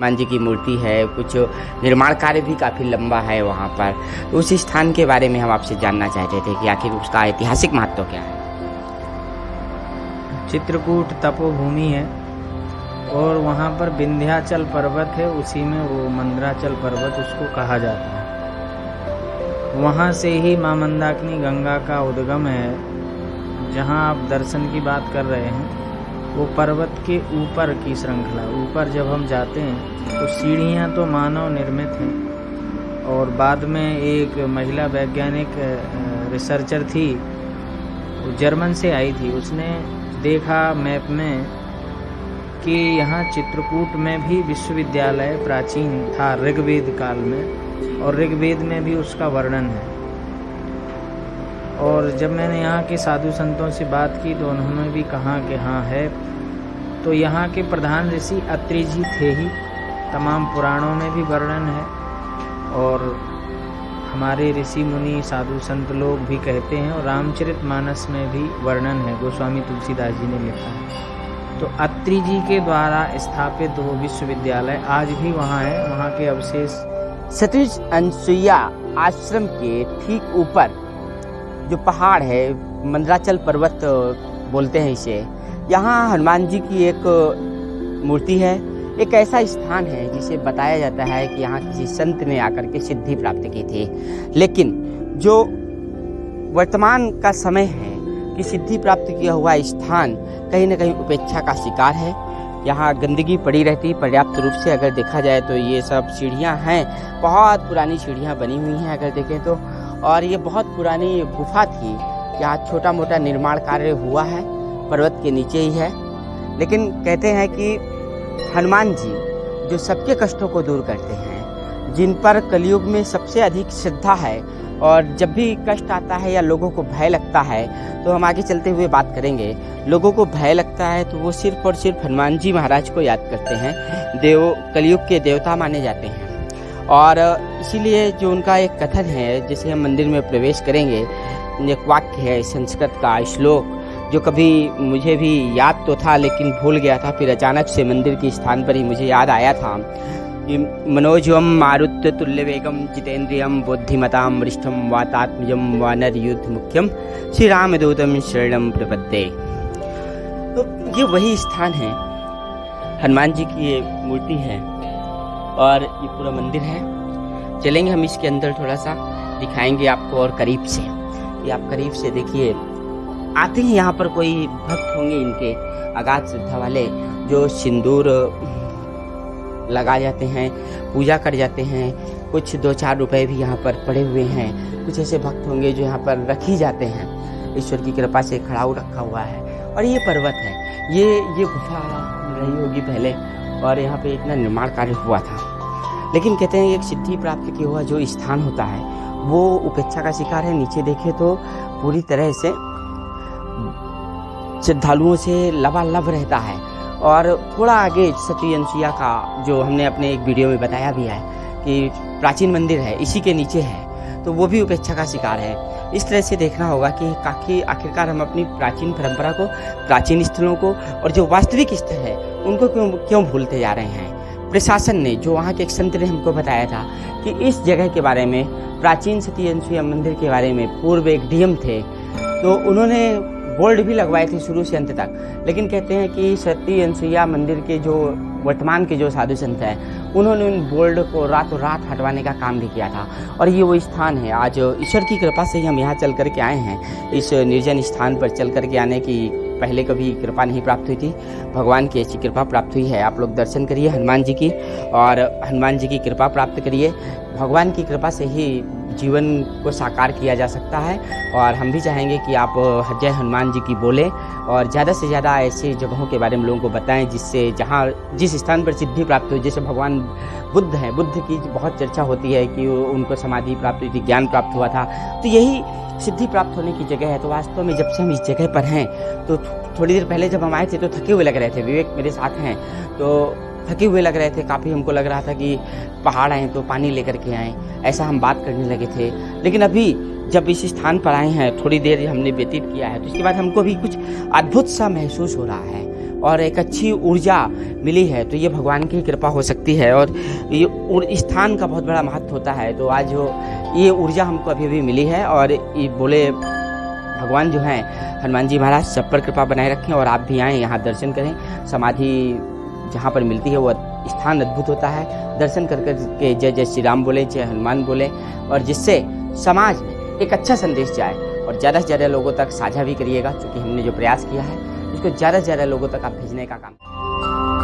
हनुमान जी की मूर्ति है, कुछ निर्माण कार्य भी काफ़ी लंबा है वहाँ पर। तो उस स्थान के बारे में हम आपसे जानना चाहते थे कि आखिर उसका ऐतिहासिक महत्व क्या है। चित्रकूट तपोभूमि है और वहाँ पर विंध्याचल पर्वत है, उसी में वो मंदराचल पर्वत उसको कहा जाता है। वहाँ से ही माँ मंदाकिनी गंगा का उद्गम है। जहाँ आप दर्शन की बात कर रहे हैं वो पर्वत के ऊपर की श्रृंखला। ऊपर जब हम जाते हैं तो सीढ़ियाँ तो मानव निर्मित हैं और बाद में एक महिला वैज्ञानिक रिसर्चर थी, वो जर्मन से आई थी, उसने देखा मैप में कि यहाँ चित्रकूट में भी विश्वविद्यालय प्राचीन था ऋग्वेद काल में, और ऋग्वेद में भी उसका वर्णन है। और जब मैंने यहाँ के साधु संतों से बात की तो उन्होंने भी कहा कि हाँ है। तो यहाँ के प्रधान ऋषि अत्रि जी थे ही, तमाम पुराणों में भी वर्णन है और हमारे ऋषि मुनि साधु संत लोग भी कहते हैं, और रामचरितमानस में भी वर्णन है, गोस्वामी तुलसीदास जी ने लिखा है। तो अत्रि जी के द्वारा स्थापित वो विश्वविद्यालय आज भी वहाँ है। वहाँ के अवशेष सतीश अनसुईया आश्रम के ठीक ऊपर जो पहाड़ है, मंदराचल पर्वत बोलते हैं इसे, यहाँ हनुमान जी की एक मूर्ति है। एक ऐसा स्थान है जिसे बताया जाता है कि यहाँ किसी संत ने आकर के सिद्धि प्राप्त की थी, लेकिन जो वर्तमान का समय है कि सिद्धि प्राप्त किया हुआ स्थान कहीं न कहीं उपेक्षा का शिकार है। यहाँ गंदगी पड़ी रहती पर्याप्त रूप से। अगर देखा जाए तो ये सब सीढ़ियाँ हैं, बहुत पुरानी सीढ़ियाँ बनी हुई हैं अगर देखें तो, और ये बहुत पुरानी गुफा थी। यहाँ छोटा मोटा निर्माण कार्य हुआ है, पर्वत के नीचे ही है। लेकिन कहते हैं कि हनुमान जी जो सबके कष्टों को दूर करते हैं, जिन पर कलयुग में सबसे अधिक श्रद्धा है, और जब भी कष्ट आता है या लोगों को भय लगता है, तो हम आगे चलते हुए बात करेंगे, लोगों को भय लगता है तो वो सिर्फ और सिर्फ हनुमान जी महाराज को याद करते हैं। कलयुग के देवता माने जाते हैं, और इसीलिए जो उनका एक कथन है, जैसे हम मंदिर में प्रवेश करेंगे, एक वाक्य है संस्कृत का श्लोक जो कभी मुझे भी याद तो था लेकिन भूल गया था, फिर अचानक से मंदिर के स्थान पर ही मुझे याद आया था कि मनोजवम मारुत्य तुल्यवेगम जितेंद्रियम बुद्धिमताम वरिष्ठम वातात्मजम वानर युद्ध मुख्यम श्री रामदूतम शरणम प्रपद्ये। तो ये वही स्थान है, हनुमान जी की ये मूर्ति है और ये पूरा मंदिर है। चलेंगे हम इसके अंदर, थोड़ा सा दिखाएंगे आपको और करीब से। ये आप करीब से देखिए, आते ही यहाँ पर कोई भक्त होंगे इनके अगाध श्रद्धा वाले, जो सिंदूर लगा जाते हैं, पूजा कर जाते हैं। कुछ 2-4 रुपए भी यहाँ पर पड़े हुए हैं। कुछ ऐसे भक्त होंगे जो यहाँ पर रखी जाते हैं। ईश्वर की कृपा से खड़ाऊ रखा हुआ है। और ये पर्वत है, ये गुफा रही होगी पहले, और यहाँ पे इतना निर्माण कार्य हुआ था। लेकिन कहते हैं एक सिद्धि प्राप्त किया हुआ जो स्थान होता है वो उपेक्षा का शिकार है। नीचे देखे तो पूरी तरह से श्रद्धालुओं से लबालब रहता है। और थोड़ा आगे सती अनसुईया का जो हमने अपने एक वीडियो में बताया भी है कि प्राचीन मंदिर है, इसी के नीचे है, तो वो भी उपेक्षा का शिकार है। इस तरह से देखना होगा कि आखिरकार हम अपनी प्राचीन परंपरा को, प्राचीन स्थलों को, और जो वास्तविक स्थल है उनको क्यों भूलते जा रहे हैं। प्रशासन ने, जो वहाँ के एक संत ने हमको बताया था कि इस जगह के बारे में, प्राचीन सती अनसुईया मंदिर के बारे में पूर्व एक डीएम थे, तो उन्होंने बोर्ड भी लगवाए थे शुरू से अंत तक। लेकिन कहते हैं कि सती अनसुईया मंदिर के जो वर्तमान के जो साधु संत हैं, उन्होंने उन बोर्ड को रातों रात हटवाने का काम भी किया था। और ये वो स्थान है, आज ईश्वर की कृपा से ही हम यहाँ चल करके आए हैं। इस निर्जन स्थान पर चल करके आने की पहले कभी कृपा नहीं प्राप्त हुई थी, भगवान की ऐसी कृपा प्राप्त हुई है। आप लोग दर्शन करिए हनुमान जी की, और हनुमान जी की कृपा प्राप्त करिए। भगवान की कृपा से ही जीवन को साकार किया जा सकता है। और हम भी चाहेंगे कि आप जय हनुमान जी की बोलें, और ज़्यादा से ज़्यादा ऐसी जगहों के बारे में लोगों को बताएं जिससे जिस स्थान पर सिद्धि प्राप्त हो। जैसे भगवान बुद्ध हैं, बुद्ध की बहुत चर्चा होती है कि उनको समाधि प्राप्त हुई थी, ज्ञान प्राप्त हुआ था, तो यही सिद्धि प्राप्त होने की जगह है। तो वास्तव में जब से हम इस जगह पर हैं, तो थोड़ी देर पहले जब हम आए थे तो थके हुए लग रहे थे। विवेक मेरे साथ हैं, तो थके हुए लग रहे थे काफ़ी। हमको लग रहा था कि पहाड़ आए तो पानी लेकर के आएँ, ऐसा हम बात करने लगे थे। लेकिन अभी जब इस स्थान पर आए हैं, थोड़ी देर हमने व्यतीत किया है, तो इसके बाद हमको भी कुछ अद्भुत सा महसूस हो रहा है। और एक अच्छी ऊर्जा मिली है, तो ये भगवान की कृपा हो सकती है। और ये स्थान का बहुत बड़ा महत्व होता है। तो आज ये ऊर्जा हमको अभी भी मिली है, और ये बोले भगवान जो हैं हनुमान जी महाराज सब पर कृपा बनाए रखें। और आप भी आएँ, यहाँ दर्शन करें। समाधि जहाँ पर मिलती है वो स्थान अद्भुत होता है। दर्शन कर के जय जय श्री राम बोले, जय हनुमान बोले, और जिससे समाज में एक अच्छा संदेश जाए। और ज़्यादा से ज़्यादा लोगों तक साझा भी करिएगा, क्योंकि हमने जो प्रयास किया है उसको ज़्यादा से ज़्यादा लोगों तक आप भेजने का काम